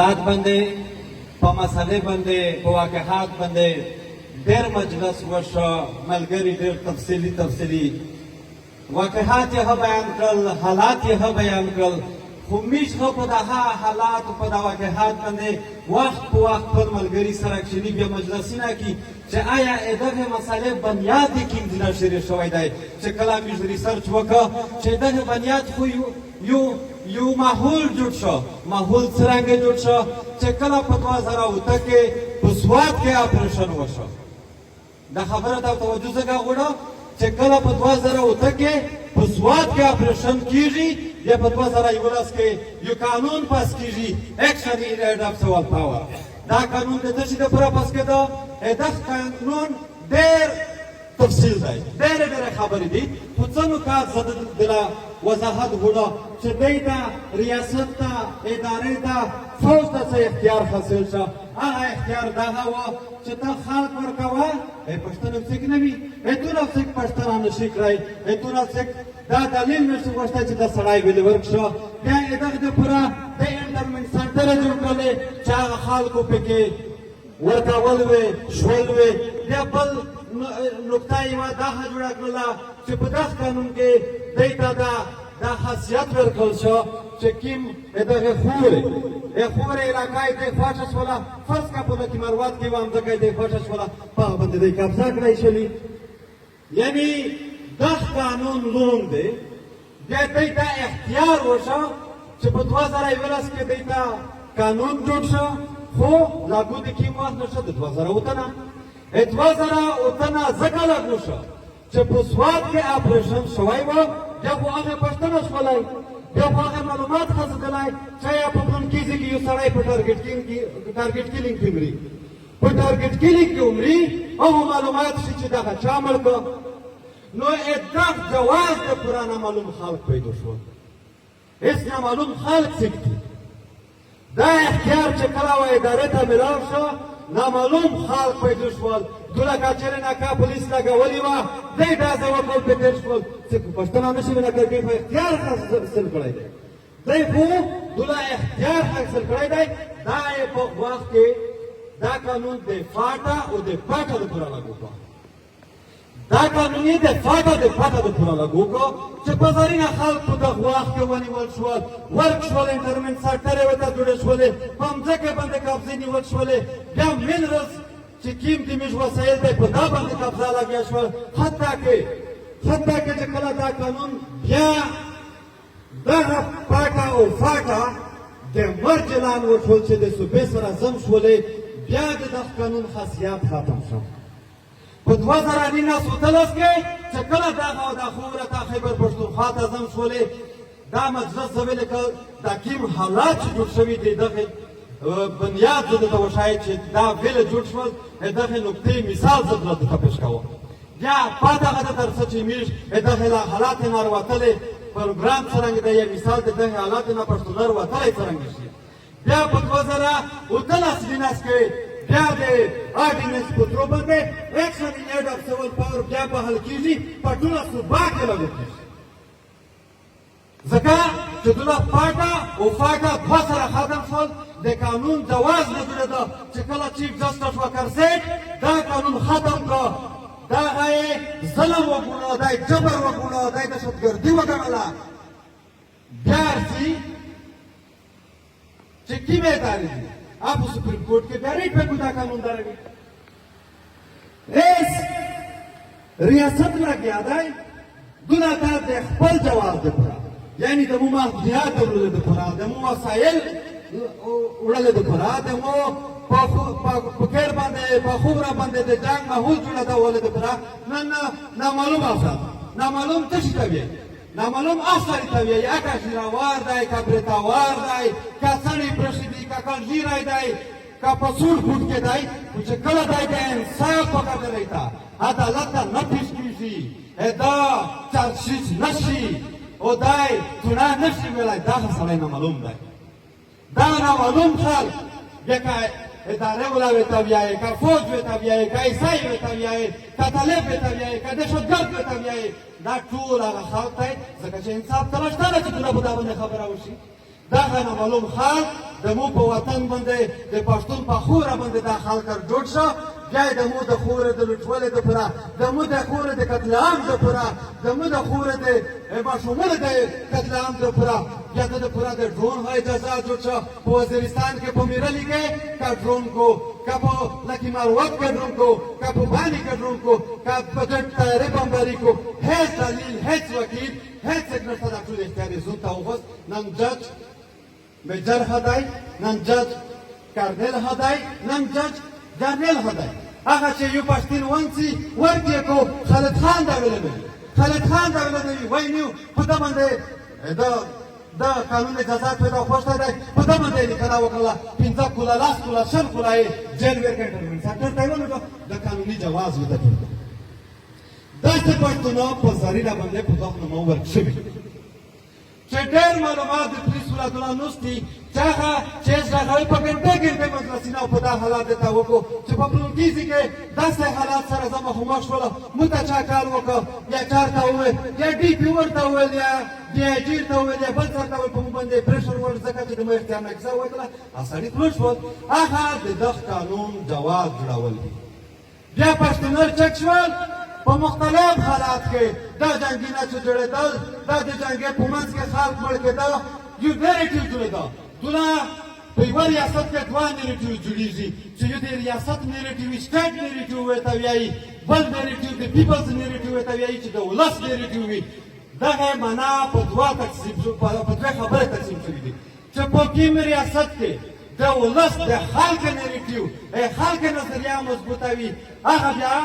باندې په مسلې باندې په واقعات باندې ډېر مجلس وشو ملګري ډېر تفصیلي واقعات یې بیان کړل حالات یې بیان کړل خو موږ خو په دغه حالات په دغه واقعات باندې وخت په وخت خپل ملګري سره کښېني بیا مجلسونه کوي چې آیا دغه مسلې بنیاد یې کوم ځای شروع شوی دی چې کله موږ ریسرچ وکړو چې دغه بنیاد خو یو ماحول جوړ شو ماحول څرنګه جوړ شو چې کله په 2008 کې په سوات کې اپریشن وشو دا خبره ته توجه څنګه غواړو چې کله په 2008 کې په سوات کې اپریشن کیږي یا په 2011 کې یو قانون پاس کیږي اکشن ان ایډ اف سوال پاور دا قانون د څه د پر پاس کېدو دا قانون ډېر تفصیل دی ډېر خبرې دي خو څه نکات زده دله وضاحت غواړو چې دوی ته ریاست ته ادارې ته فوج ته څه اختیار حاصل شو هغه اختیار دغه و چې ته خلک ورکوه پښتون څوک نه وي دونه څوک پښتانه نشي کړی دونه څوک دا دلیل نشي غوښتی چې دا سړی ویلې ورک شو بیا یې دغه دپاره د انټرمنټ سنټره جوړ کړلې چې هغه خلکو پکې ورکول وې شول وې بیا بل نقطه یوه دغه جوړه کړله چې په دغه قانون کې دوی ته دا خاصیت ورکړل شو چې کوم دغه خورې علاقه یې دوی خوښه شوله فرض که په دغه مروت کې وه همځکه یې دوی خوښه شوله په هغه باندې دوی قبضه کړی شولي یعنې دغه قانون لون دی بیا دوی ته اختیار وشو چې په 2011 کې دوی ته قانون جوړ شو خو لاګو د کوم وخت نه شو د 2008 نه 2008 نه ځکه لاګو شو چې په سوات کې اپریشن شوی و بیا خو هغه پښتانه شولی بیا خو هغه معلومات خزېدلی چې یا په بلونکیزي کې یو سړی په ټارګټ کیلینګ کې مري په ټارګټ کیلینګ کې مري هغه معلومات شي چې دغه چا مړ کړ نو دغه جواز د پوره نامعلوم خلک پیدا شول هېڅ نامعلوم خلک څوک دي دا اختیار چې کله و ادارې ته میلاو شو نامعلوم خلک پیدا شول دوله کچېرې ناکه پولیس لګولې وه دی دا ځوابول پې تېر شول چې پښتانه نشي وینه کوي خو اختیار حاصل کړی دی دی خو دوله اختیار حاصل کړی دی دا یې په وخت کې دا قانون د فاټه او د پاټه دپاره لاګو کړه دا قانون یې د فاټه د پاټه دپاره لاګو کړه چې په زرینه خلک په دغه وخت کې ونیول شول ورک شول انټرمنټ سکټرې ورته جوړې شولې په همځکه باندې قبضې نیول شولې بیا مینرلز چې قیمتي موږ وسایل دی په دا باندې قبضه لګیا شول حتی کې چې کله دا قانون بیا دغه پاټه او فاټه د مرګ اعلان وشول چې د صوبې سره ضم شولې بیا د دغه قانون خاصیت ختم شو په 2019 کې چې کله دغه او دا خوره ته خیبر پښتونخوا ته ضم شولې دا مجلس زه ویلې که دا کوم حالات چې جوړ شوي دي دغه بنیاد زه درته وښاید چې دا ویله جوړ شول دغه نقطې مثال زه درته پیش کوم بیا پاتې هغه ته تر څه چې موږ دغه له حالاتې نه راوتلې پروګرام څرنګه دی یا مثال د دغه حالاتې نه پښتون راوتلی څرنګه شي بیا په 2019 کې بیا د آرډیننس په ترو باندې اکشن ان ایډ اف سیول پاور بیا بحال کېږي په ټوله صوبه کې لاګو کېږي ځکه چې دوله پاټه او فاټه دوه سره ختم شول د قانون جواز نه جوړېده چې کله چیف جسټس وکرسېټ دا قانون ختم کړه دغه یې ظلم وګڼه دی جبر وګڼه دی دهشتګردي وګڼله بیا ارځي چې کومې ادارې دي आप supreme court के डायरेक्ट पे गुदा कानून दारेगी इस रियासत में क्या है दुलादार दे खपल जवाब दे पड़ा यानी दमु मा दिया दमु दे पड़ा दमु वसाइल उड़ले दे पड़ा दमु पकेर बांधे पखुबरा बांधे दे जांग माहौल जुड़ा था वाले दे पड़ा ना मालूम आसा ना मालूम तशी तबिये नामालूम आसारी तविया या का शिरावार दाय का ब्रेतावार दाय का सड़ी प्रसिद्धि का कलजीराय दाय का पसूल फूट के दाय कुछ कला दाय का इंसाफ पकड़ दे रहता अदालत का नफिस कीसी दा चार्जिश नशी ओ दाय चुना नशी मिला दा सलाई नामालूम खाल ये का اداره ولا وتاویای کا فوج وتاویای کا عیسائی وتاویای کا طالب وتاویای کا دهشتګرد وتاویای دا ټول هغه خلک دی ځکه چې انصاف تلاشته نه چې دوی په دا باندې خبره وشي دغه نامعلوم خلک زموږ په وطن باندې د پښتون په خوره باندې دا خلک جوړ شو بیا یې زموږ د خورې د لوټولې دپاره زموږ د خورې د قتل عام دپاره زموږ د خورې د ماشومانو د قتل عام دپاره بیا د دپاره د ډرون اجازه جوړ شو په وزیرستان کې په میرلي کې کا ډرون کو کا په لکي ماروت کې ډرون کو کا په بانی کې ډرون کو کا په ګډ طیارې بمباري کو هیڅ دلیل هیڅ وکیل هیڅ څوک نشته دا ټول اختیاري زون ته وغوست نن جج میجر هدای نن جج کارنل هدای نن جج جنرال هدای هغه چې یو پښتون ونسی ورته کو خالد خان دا ویل خالد خان دا ویل وای نو په دا باندې دا قانون اجازه پیدا خوښته ده په دا باندې لیکنه وکړه 15 کولا لاس کولا شل کولا جیل ورکړل سکتر ته ونه د قانوني جواز وته دا چې پښتون په زریلا باندې په دغه نوم ورکشي چې ډېر معلومات د پولیس ولادونه نوستي چې هغه چې هغه په ګڼه مجلسینه په دا حالات ته وکړو چې په پلوکیزي کې داسې حالات سره زما خو مشوله مته چا کار وکړ یا چار ته وویل یا ډي پي ورته وویل یا ډي آی جي ته وویل یا بل څه ته وویل په موږ باندې پرېشر ور ځکه چې د مو اختیار نه کیسه وکړه سړي پلوش شول هغه د دغه قانون جواز جوړول دي بیا پښتونر چک شول په مختلف حالات کې دا جنګونه چې جوړېدل دا د جنګې په منځ کې خلک مړ کېده یو نیریټیو جوړېده دوله په یوه ریاست کې دوه نیریټیو جوړېږي چې یو د ریاست نیریټیو سټیټ نیریټیو ورته وایي بل نیریټیو د پیپلز نیریټیو ورته وایي چې د ولس نیریټیو وي دغه معنا په دوه خبرې تقسیم شوي دي چې په کوم ریاست کې د ولس د خلک نیریټیو خلک نظریه مضبوطه وي هغه بیا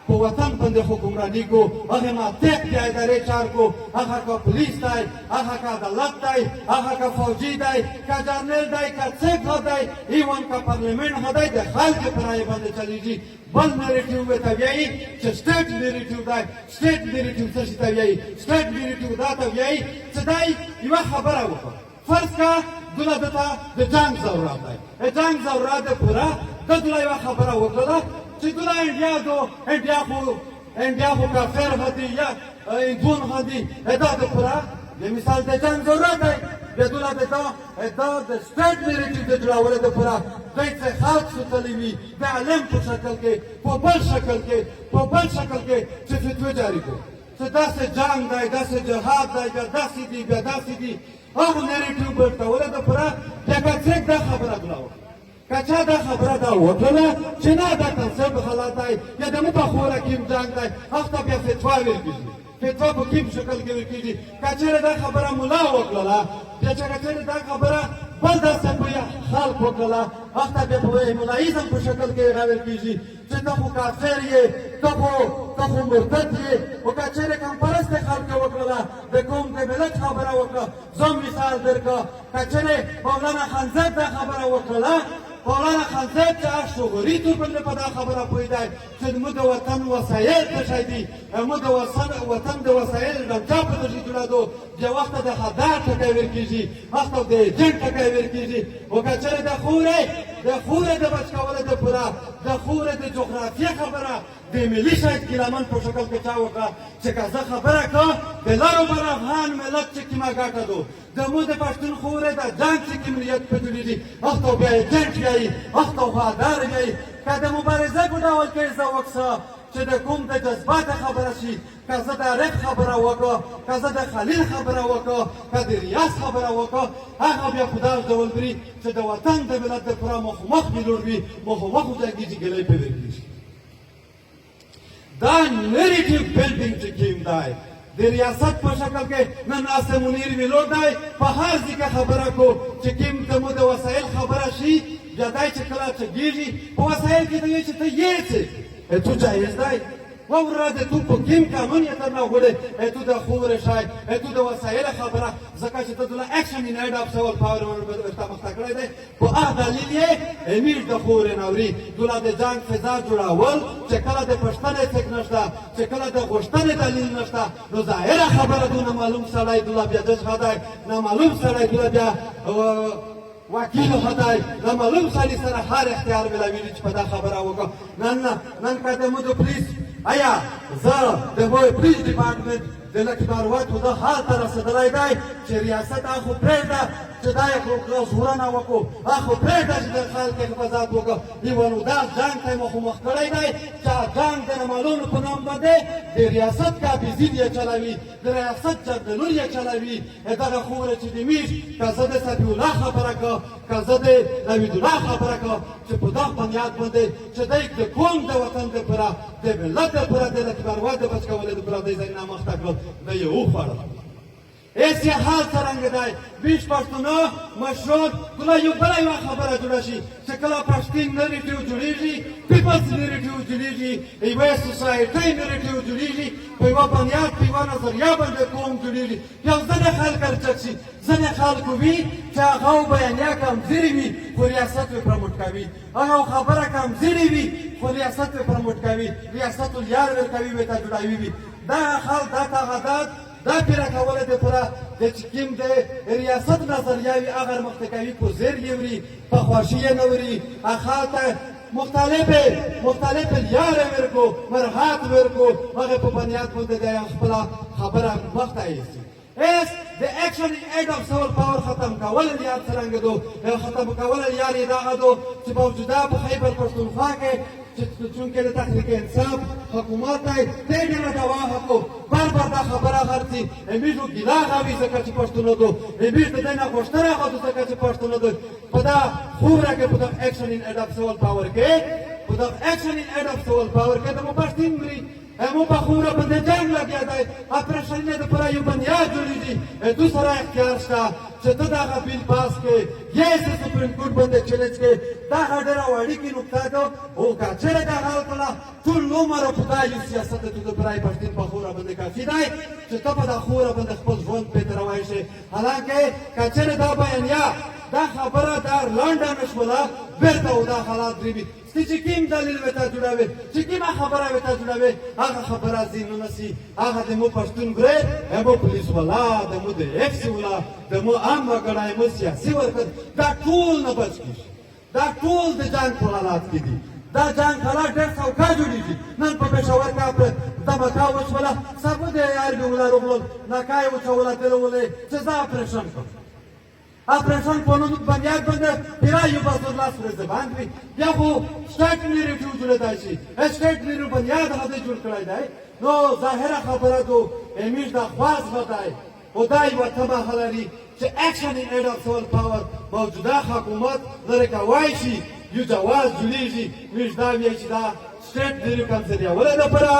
په وطن باندې حکمرانی کو هغه ما تک دی ادارې چار کو هغه کا پولیس دی هغه کا عدالت دی هغه کا فوجي دی کا جنرال دی کا څوک دی ایوان کا پارلیمنت هدای د خلک پرای باندې چلیږي بل نیریټیو ته وایي چې سټیټ نیریټیو دی سټیټ نیریټیو څه ته وایي سټیټ نیریټیو دا ته وایي چې دای یو خبره وکړه فرض کا دغه د جنگ ضرورت دی جنگ ضرورت پورا دغه یو خبره وکړه چې دغه انډیا خو کافر هدي یا هندوان هدي دا د پورا د مثال د جنگ ضرورت دی دغه د سټیټ نیریټیو د جوړولو د پورا د خلک ستلی وي د علم په شکل کې په بل شکل کې چې فتوا جاری کړي چې داسې جنگ دی داسې جهاد دی بیا داسې دي بیا داسې دي هغه نیریټیو ورکولو د پورا لکه څوک دا خبره جوړوي کچا دا خبره دا وکړه چې نه دا تنصیب حالات دی یا د مو په خوره کې جنګ دی هغه بیا فتوا ورکړي فتوا په کوم شکل کې ورکړي کچا دا خبره مولا وکړه بیا چې کچا دا خبره بل داسې په خلک وکړه هغه بیا په مولایزم په شکل کې ورکړي چې ته خو کافر یې ته خو مرتد یې او کچا کوم پرست خلک وکړه د کوم د ملت خبره وکړه زم مثال درکړه کچا مولانا خانزاد دا خبره وکړه مولانا خانزاد چې شغوري تو باندې په دا خبره پوهېدی چې زموږ د وطن وسایل څه شی دي زموږ د وطن د وسایل د چا په نشي جوړېدو بیا وخته د خدار ټکی ورکېږي وخته د ایجنټ ټکی ورکېږي او که چېرې د خورې د بچ کولو دپاره د خورې د جغرافیې خبره د ملي شهید ګیلمن په شکل کې چا وکړه چې که زه خبره کړه د لرو بر افغان ملت چې کومه ګټه ده زموږ د پښتون خورې د جنګ چې کوم نیت په جوړېږي هغه بیا ایجنټ وایي هغه وفادار وایي که د مبارزې په ډول کې زه وکړه چې د کوم د جذبات خبره شي که زه د عرب خبره وکړه که زه د خلیل خبره وکړه که د ریاض خبره وکړه هغه بیا په داسې ډول بري چې د وطن د ملت دپاره مخامخ ویلوړ وي مخامخ وجنګېږي ګلی پرې ورکېږي دا نیریټیو بلډینګ چې کوم دی د ریاست په شکل کې نن ناصر منیر ویلوړ دی په هر ځای کې خبره کو چې کوم زموږ د وسایل خبره شي بیا دی چې کله چګېږي په وسایل کې ته وایي چې ته یې څه تو جایز دی وورده تو په کوم قانون یې تر نه وړې تو د خورې شای تو د وسایل خبره ځکه چې ته د اکشن ان هډ اف سوال پاور ورته مخته کړی دی په هغه دلیل یې امیر د خورې نوري دوله د جنګ فضا جوړول چې کله د پښتنې څوک نشته چې کله د غوښتنې دلیل نشته نو ظاهره خبره دونه معلوم سړی دوله بیا داسې خدای نامعلوم سړی دوله بیا وکیل هدای نامعلوم سړي سره هر اختیار ملاویږي چې په دا خبره وکړه نن که د مو د پولیس آیا زه د مو پولیس ډپارټمنټ د لکي معلوماتو د حال ته رسېدلی دی چې ریاست هغه خو پرېږده چې چې دا یې زورنه وکړو خو پرېږده چې د خلک حفاظت وکړو دیوالو دا جنګ ته یې مخامخ کړی دی چې جنګ د نمالونو په نام باندې د ریاست کابیزید یې چلوي د ریاست جنرالور یې چلوي دغه خوره چې د میش که زه د صفي الله خبره کړه که زه د نوید الله خبره کړه چې په دغه بنیاد باندې چې دی د قوم د وطن دپاره د ملت دپاره د لکبروا د بچ کولو دپاره دی ځای نامخته کړل دی یې وخوړل ایس یې حال څرنګه دی بیش پښتانه مشران کله یو بله یوه خبره جوړه شي چې کله پښتین نریټیو جوړېږي پیپلز نریټیو جوړېږي یوه سوسایټۍ نریټیو جوړېږي په یوه بنیاد په یوه نظریه باندې قوم جوړېږي یو ځینې خلک ارچک شي ځینې خلکو وي چې هغه بیانیه کمزورې وي خو ریاست یې پرموټ کوي هغه خبره کمزورې وي خو ریاست یې پرموټ کوي ریاست الیار ورکوي ورته جوړوي وي دغه خلک دا تعهدات دا پیره کوله د پوره د چې کوم د ریاست نظریه وي هغه مخته کوي په زیر یې وړي په خوښي یې نه وړي هغه ته مختلف لیارې ورکو مرغات ورکو هغه په بنیاد باندې د خپله خبره مخته ایستي اس د اکشن ایډ اف سول پاور ختم کول یاد څرنګه دو ختم کول یاري دغه دو چې موجوده په خیبر پښتونخوا کې چونکه د تحریک انصاف حکومت دی دې ډېره دوا حقو بار بار دا خبره غرڅي امیږو ګیلا غوي ځکه چې پښتون دو امیږ د دې نه غوښتنه غوښتو ځکه چې پښتون دو په دا خوره کې په دا اکشن ایډ اف سول پاور کې په دا اکشن ایډ اف سول پاور کې د مو پښتون مري مو په خوره باندې جنګ لګیا دی اپریشن یې دپاره یو بنیاد جوړېږي دو سره اختیار شته چې ته دغه بیل پاس کړې یې سپریم کورټ باندې چیلنج کړې دغه ډېره وړیکې نقطه ده او که چېرې دغه وکړه ټول عمره په دا یو سیاست د تو دپاره پښتون په خوره باندې کافي دی چې ته په دا خوره باندې خپل ژوند پرې روان شې حالانکې که چېرې دا بیانیه دا خبره دا لنډه نه شوله بېرته و دا حالات درېږي چې کوم دلیل ورته جوړوي چې کومه خبره ورته جوړوي هغه خبره ځینو نسي هغه د مو پښتون ګرې مو پولیس والا د مو د ایکس والا د مو عام وګړی مو سیاسي ورکړ دا ټول نه بچ کېږي دا ټول د جنګ په حالات کې دي دا جنګ حالات ډېر سوکه جوړېږي نن په پېښور کې دمکه وشوله سبو د یارګي ولا روغلل نکا یې وچوله تلولې چې زه اپریشن کړم اپریشن په نوم بنیاد باندې پیرا یو بازار لاس ورځ باندې بیا خو سټیټ نیریټیو جوړېدای شي سټیټ نیریټیو بنیاد هغه جوړ کړی دی نو ظاهره خبره دو امیش دا خواص ودای او دا یوه تباه لري چې اکشن ان ایډ اف سول پاور موجوده حکومت لرې کوای شي یو جواز جوړېږي میش دا وایي چې دا سټیټ نیریټیو کنسلیوله دپاره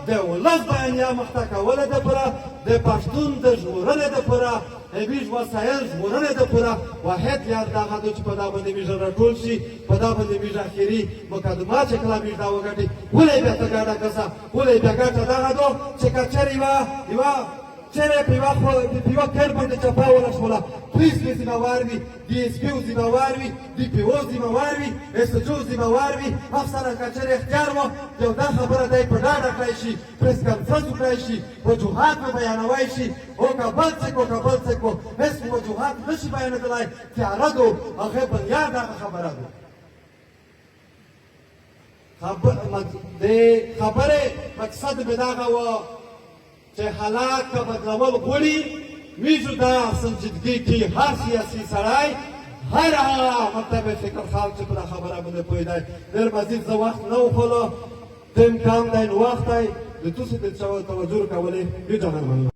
د ولس بیانیه مخته کوله دپاره د پښتون د ژغورنې دپاره همیش وسایل ژغورنې دپاره واحد یاد دغه دی چې په دا باندې میږ راټول شي په دا باندې میږ اخري مقدمات چې کله میږ دا وګټي ولې بیا ته ګاډه کسه ولې بیا ګټه دغه دو چې که چېرې یوه چېرې په یوه کېر باندې چپه ولشوله پولیس پرې ذمهوار وي ډي اس پي ذمهوار وي ډي پي او ذمهوار وي اس ایچ او ذمهوار وي افسره که چېرې اختیار و یو دا خبره دی په ډاډه کړی شي پریس کنفرنس وکړی شي وجوهات به بیانوی شي او که بل څه کو هېڅ وجوهات نه شي بیانېدلی تیاره دو هغې بنیاد هغه خبره ده د خبرې مقصد مې دغه و چې حالات که بدلول غواړي میږو دا سنجیدګي کې هر سیاسي سړی هر هغه مطلب فکر خال چې په دا خبره باندې پوه دی ډېر مزید زه وخت نه وخوړو د امکان دی نو وخت دی د تاسو د توجه کولې بې جهان مننه